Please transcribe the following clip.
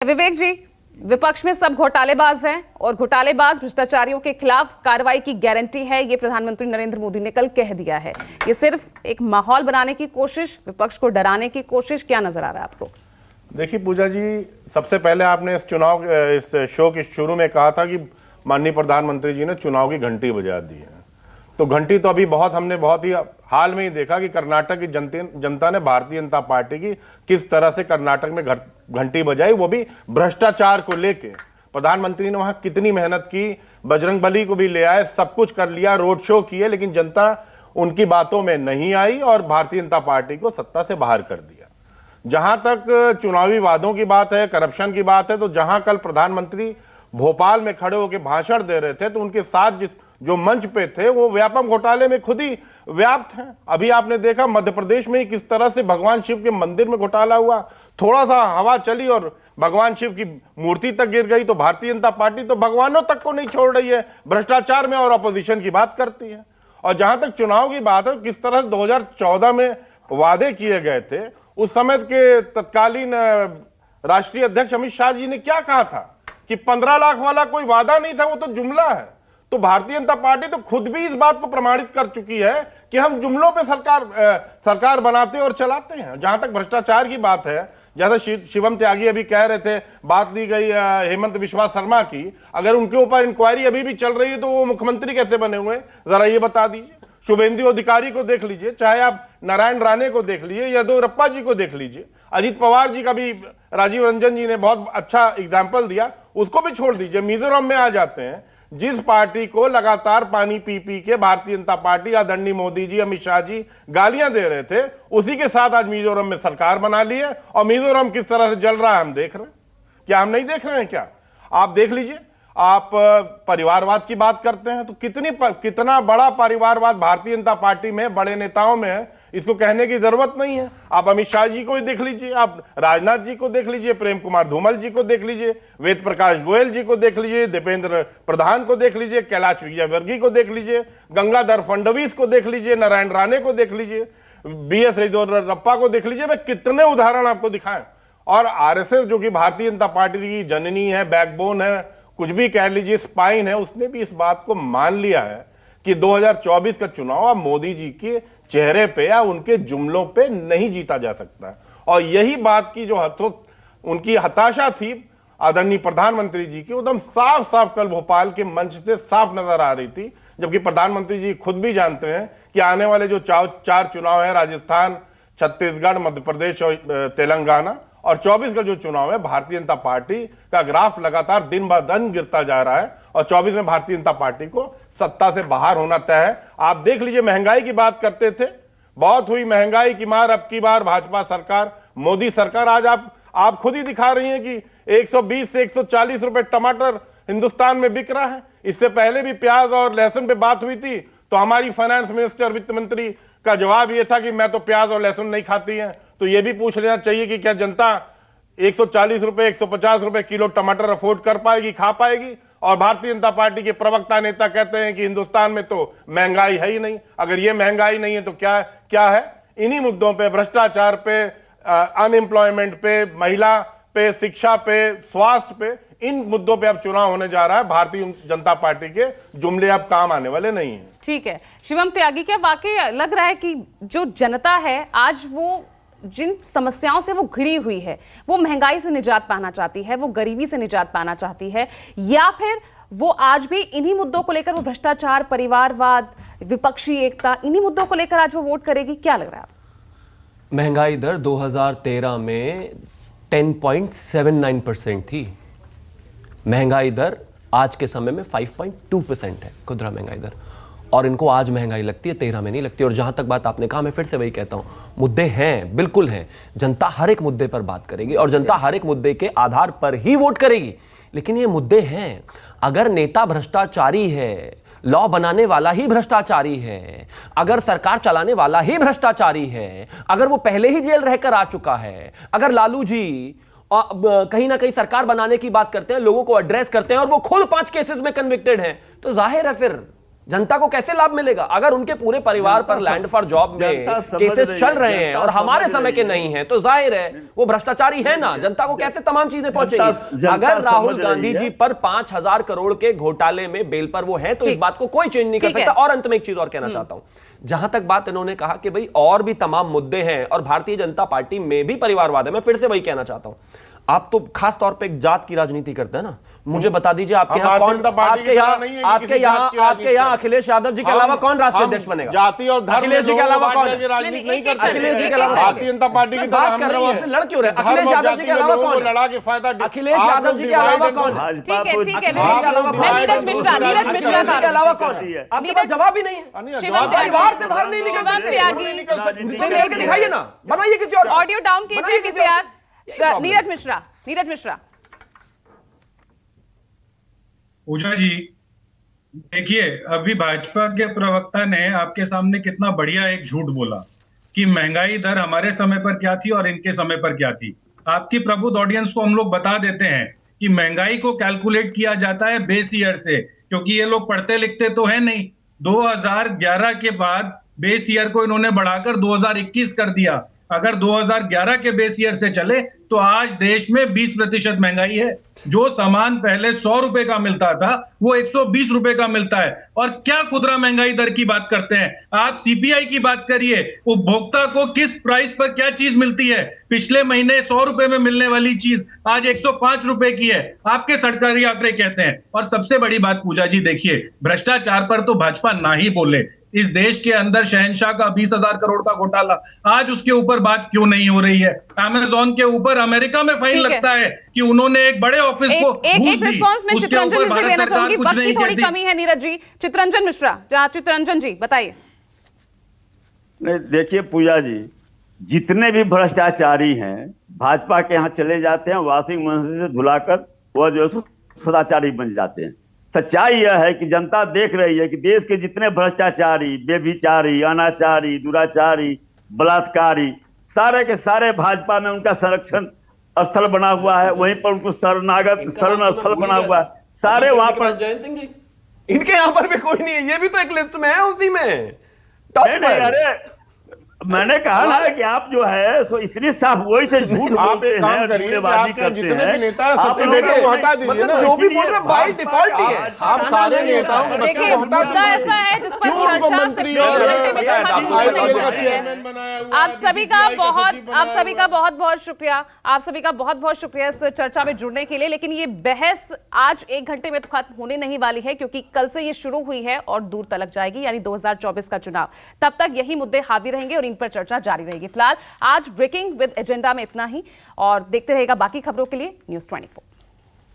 विवेक जी, विपक्ष में सब घोटालेबाज हैं और घोटालेबाज भ्रष्टाचारियों के खिलाफ कार्रवाई की गारंटी है, ये प्रधानमंत्री नरेंद्र मोदी ने कल कह दिया है। ये सिर्फ एक माहौल बनाने की कोशिश, विपक्ष को डराने की कोशिश, क्या नजर आ रहा है आपको? देखिए पूजा जी, सबसे पहले आपने इस शो के शुरू में कहा था कि माननीय प्रधानमंत्री जी ने चुनाव की घंटी बजा दी है। तो घंटी तो अभी हमने बहुत ही हाल में ही देखा कि कर्नाटक की जनता ने भारतीय जनता पार्टी की किस तरह से कर्नाटक में घंटी बजाई, वो भी भ्रष्टाचार को लेके। प्रधानमंत्री ने वहां कितनी मेहनत की, बजरंगबली को भी ले आए, सब कुछ कर लिया, रोड शो किए, लेकिन जनता उनकी बातों में नहीं आई और भारतीय जनता पार्टी को सत्ता से बाहर कर दिया। जहां तक चुनावी वादों की बात है, करप्शन की बात है, तो जहां कल प्रधानमंत्री भोपाल में खड़े होकर भाषण दे रहे थे तो उनके साथ जो मंच पे थे वो व्यापम घोटाले में खुद ही व्याप्त हैं। अभी आपने देखा मध्य प्रदेश में किस तरह से भगवान शिव के मंदिर में घोटाला हुआ, थोड़ा सा हवा चली और भगवान शिव की मूर्ति तक गिर गई। तो भारतीय जनता पार्टी तो भगवानों तक को नहीं छोड़ रही है भ्रष्टाचार में और अपोजिशन की बात करती है। और जहां तक चुनाव की बात है, किस तरह से 2014 में वादे किए गए थे, उस समय के तत्कालीन राष्ट्रीय अध्यक्ष अमित शाह जी ने क्या कहा था कि 15 लाख वाला कोई वादा नहीं था, वो तो जुमला है। तो भारतीय जनता पार्टी तो खुद भी इस बात को प्रमाणित कर चुकी है कि हम जुमलों पे सरकार बनाते और चलाते हैं। जहां तक भ्रष्टाचार की बात है, जैसा शिवम त्यागी अभी कह रहे थे, बात ली गई हेमंत बिश्वा शर्मा की, अगर उनके ऊपर इंक्वायरी अभी भी चल रही है तो वो मुख्यमंत्री कैसे बने हुए, जरा ये बता दीजिए। शुभेंदु अधिकारी को देख लीजिए, चाहे आप नारायण राणे को देख लीजिए, येदियुरप्पा जी को देख लीजिए, अजीत पवार जी का भी राजीव रंजन जी ने बहुत अच्छा एग्जाम्पल दिया, उसको भी छोड़ दीजिए। मिजोरम में आ जाते हैं, जिस पार्टी को लगातार पानी पी पी के भारतीय जनता पार्टी, आदरणीय मोदी जी, अमित शाह जी गालियां दे रहे थे, उसी के साथ आज मिजोरम में सरकार बना ली है और मिजोरम किस तरह से जल रहा है हम देख रहे हैं। क्या हम नहीं देख रहे हैं? क्या आप देख लीजिए। आप परिवारवाद की बात करते हैं तो कितना बड़ा परिवारवाद भारतीय जनता पार्टी में बड़े नेताओं में है, इसको कहने की जरूरत नहीं है। आप अमित शाह जी को देख लीजिए, आप राजनाथ जी को देख लीजिए, प्रेम कुमार धूमल जी को देख लीजिए, वेद प्रकाश गोयल जी को देख लीजिए, दीपेंद्र प्रधान को देख लीजिए, कैलाश विजयवर्गीय को देख लीजिए, गंगाधर फडणवीस को देख लीजिए, नारायण राणे को देख लीजिए, BS येदियुरप्पा को देख लीजिए। मैं कितने उदाहरण आपको दिखाएं। और RSS जो कि भारतीय जनता पार्टी की जननी है, बैकबोन है, कुछ भी कह लीजिए, स्पाइन है, उसने भी इस बात को मान लिया है कि 2024 का चुनाव अब मोदी जी के चेहरे पे या उनके जुमलों पे नहीं जीता जा सकता। और यही बात की जो उनकी हताशा थी आदरणीय प्रधानमंत्री जी की, एकदम साफ साफ कल भोपाल के मंच से साफ नजर आ रही थी। जबकि प्रधानमंत्री जी खुद भी जानते हैं कि आने वाले जो 4 चुनाव है, राजस्थान, छत्तीसगढ़, मध्य प्रदेश और तेलंगाना, और 24 का जो चुनाव है, भारतीय जनता पार्टी का ग्राफ लगातार दिन ब दिन गिरता जा रहा है और 24 में भारतीय जनता पार्टी को सत्ता से बाहर होना तय है। आप देख लीजिए, महंगाई की बात करते थे, बहुत हुई महंगाई की मार। अब की बार भाजपा सरकार, मोदी सरकार, आज आप खुद ही दिखा रही हैं कि 120 से 140 रुपए टमाटर हिंदुस्तान में बिक रहा है। इससे पहले भी प्याज और लहसुन पे बात हुई थी तो हमारी फाइनेंस मिनिस्टर, वित्त मंत्री का जवाब यह था कि मैं तो प्याज और लहसुन नहीं खाती हैं। तो यह भी पूछ लेना चाहिए कि क्या जनता 140 रुपए, 150 रुपए किलो टमाटर अफोर्ड कर पाएगी, खा पाएगी? और भारतीय जनता पार्टी के प्रवक्ता नेता कहते हैं कि हिंदुस्तान में तो महंगाई है ही नहीं। अगर ये महंगाई नहीं है तो क्या है? इन्हीं मुद्दों पे, भ्रष्टाचार पे, अनएम्प्लॉयमेंट पे, महिला पे, शिक्षा पे, स्वास्थ्य पे, इन मुद्दों पे अब चुनाव होने जा रहा है। भारतीय जनता पार्टी के जुमले अब काम आने वाले नहीं है। ठीक है शिवम त्यागी, क्या वाकई लग रहा है कि जो जनता है आज वो जिन समस्याओं से वो घिरी हुई है, वो महंगाई से निजात पाना चाहती है, वो गरीबी से निजात पाना चाहती है, या फिर वो आज भी इन्हीं मुद्दों को लेकर, वो भ्रष्टाचार, परिवारवाद, विपक्षी एकता, इन्हीं मुद्दों को लेकर आज वो वोट करेगी? क्या लग रहा है? महंगाई दर 2013 में 10.79% थी। महंगाई दर आज के समय में 5.2% है, खुदरा महंगाई दर। और इनको आज महंगाई लगती है, 13 में नहीं लगती। और जहां तक बात आपने कहा, मैं फिर से वही कहता हूं, मुद्दे हैं, बिल्कुल हैं। जनता हर एक मुद्दे पर बात करेगी और जनता हर एक मुद्दे के आधार पर ही वोट करेगी। लेकिन ये मुद्दे हैं। अगर नेता भ्रष्टाचारी है, लॉ बनाने वाला ही भ्रष्टाचारी है, अगर सरकार चलाने वाला ही भ्रष्टाचारी है, अगर वो पहले ही जेल रहकर आ चुका है, अगर लालू जी कहीं ना कहीं सरकार बनाने की बात करते हैं, लोगों को एड्रेस करते हैं और वो खुद 5 केसेस में कन्विक्टेड हैं, तो जाहिर है फिर जनता को कैसे लाभ मिलेगा? अगर उनके पूरे परिवार पर लैंड फॉर जॉब में केसेस चल रहे हैं और हमारे समय के नहीं हैं, तो जाहिर है वो भ्रष्टाचारी है ना। जनता को कैसे तमाम चीजें पहुंचेगी? अगर राहुल गांधी जी पर 5,000 करोड़ के घोटाले में बेल पर वो है, तो इस बात को कोई चेंज नहीं कर सकता। और अंत में एक चीज और कहना चाहता हूं, जहां तक बात इन्होंने कहा कि भाई और भी तमाम मुद्दे हैं और भारतीय जनता पार्टी में भी परिवारवाद है, मैं फिर से वही कहना चाहता हूं, आप तो खास तौर पे एक जात की राजनीति करते हैं ना। मुझे बता दीजिए आपके यहाँ कौन, आपके यहाँ अखिलेश यादव जी के अलावा कौन राष्ट्रीय अध्यक्ष बनेगा? जाति और धर्म अखिलेश जी के अलावा कौन? राजनीति नहीं करते। अखिलेश जी के अलावा भारतीय जनता पार्टी की बात कर रहा हूं, लड़ क्यों रहे? अखिलेश यादव जी के अलावा कौन? लड़ा के फायदा, अखिलेश यादव जी के अलावा कौन? ठीक है, ठीक है, मैं नीरज मिश्रा के अलावा कौन? आपके पास जवाब ही नहीं है। परिवार से बाहर नहीं निकल दिखाइए ना, बनाइए किसी और। ऑडियो डाउन कीजिए किसी यार। नीरज मिश्रा। पूजा जी, देखिए अभी भाजपा के प्रवक्ता ने आपके सामने कितना बढ़िया एक झूठ बोला कि महंगाई दर हमारे समय पर क्या थी और इनके समय पर क्या थी। आपकी प्रबुद्ध ऑडियंस को हम लोग बता देते हैं कि महंगाई को कैलकुलेट किया जाता है बेस ईयर से, क्योंकि ये लोग पढ़ते लिखते तो है नहीं। 2011 के बाद बेस ईयर को इन्होंने बढ़ाकर 2021 कर दिया। अगर 2011 के बेस ईयर से चले तो आज देश में 20% महंगाई है। जो सामान पहले 100 रुपए का मिलता था वो 120 रुपए का मिलता है। और क्या खुदरा महंगाई दर की बात करते हैं आप? सीपीआई की बात करिए, उपभोक्ता को किस प्राइस पर क्या चीज मिलती है। पिछले महीने 100 रुपए में मिलने वाली चीज आज 105 रुपए की है, आपके सरकारी आंकड़े कहते हैं। और सबसे बड़ी बात पूजा जी, देखिए भ्रष्टाचार पर तो भाजपा ना ही बोले। इस देश के अंदर शहंशाह का 20,000 करोड़ का घोटाला, आज उसके ऊपर बात क्यों नहीं हो रही है? अमेज़न के ऊपर अमेरिका में फाइन लगता है कि उन्होंने एक बड़े ऑफिस को एक रिस्पांस में चित्ररंजन मिश्रा लेना चाहूंगी, वक्त की थोड़ी कमी है नीरज जी। चित्ररंजन मिश्रा, चित्ररंजन जी बताइए। नहीं देखिए पूजा जी, जितने भी भ्रष्टाचारी हैं भाजपा के यहाँ चले जाते हैं, वॉशिंग मशीन से धुलाकर वो जो सदाचारी बन जाते हैं। सच्चाई यह है कि जनता देख रही है कि देश के जितने भ्रष्टाचारी, बेभिचारी, अनाचारी, दुराचारी, बलात्कारी, सारे के सारे भाजपा में उनका संरक्षण स्थल बना हुआ है। वहीं पर उनको शरणागत शरण स्थल बना हुआ है। सारे वहां पर जयंत सिंह जी, इनके यहाँ पर भी कोई नहीं है, ये भी तो एक लिस्ट में है, उसी में टॉप नहीं, अरे मैंने कहा ना कि आप जो है सो इतनी साफ वही से झूठ आप एक काम करिए, आपके जितने भी नेता हैं सबके नेता को हटा दीजिए ना। जो भी बोल रहे हैं बाय डिफॉल्ट ही है। आप सारे नेताओं को देखिए मुद्दा ऐसा है जिस पर चर्चा आप सभी का बहुत बहुत शुक्रिया। आप सभी का बहुत बहुत शुक्रिया इस चर्चा में जुड़ने के लिए। लेकिन ये बहस आज 1 घंटे में तो खत्म होने नहीं वाली है, क्योंकि कल से ये शुरू हुई है और दूर तलक जाएगी, यानी 2024 का चुनाव। तब तक यही मुद्दे हावी रहेंगे और इन पर चर्चा जारी रहेगी। फिलहाल आज ब्रेकिंग विद एजेंडा में इतना ही, और देखते रहेगा बाकी खबरों के लिए न्यूज़ 24।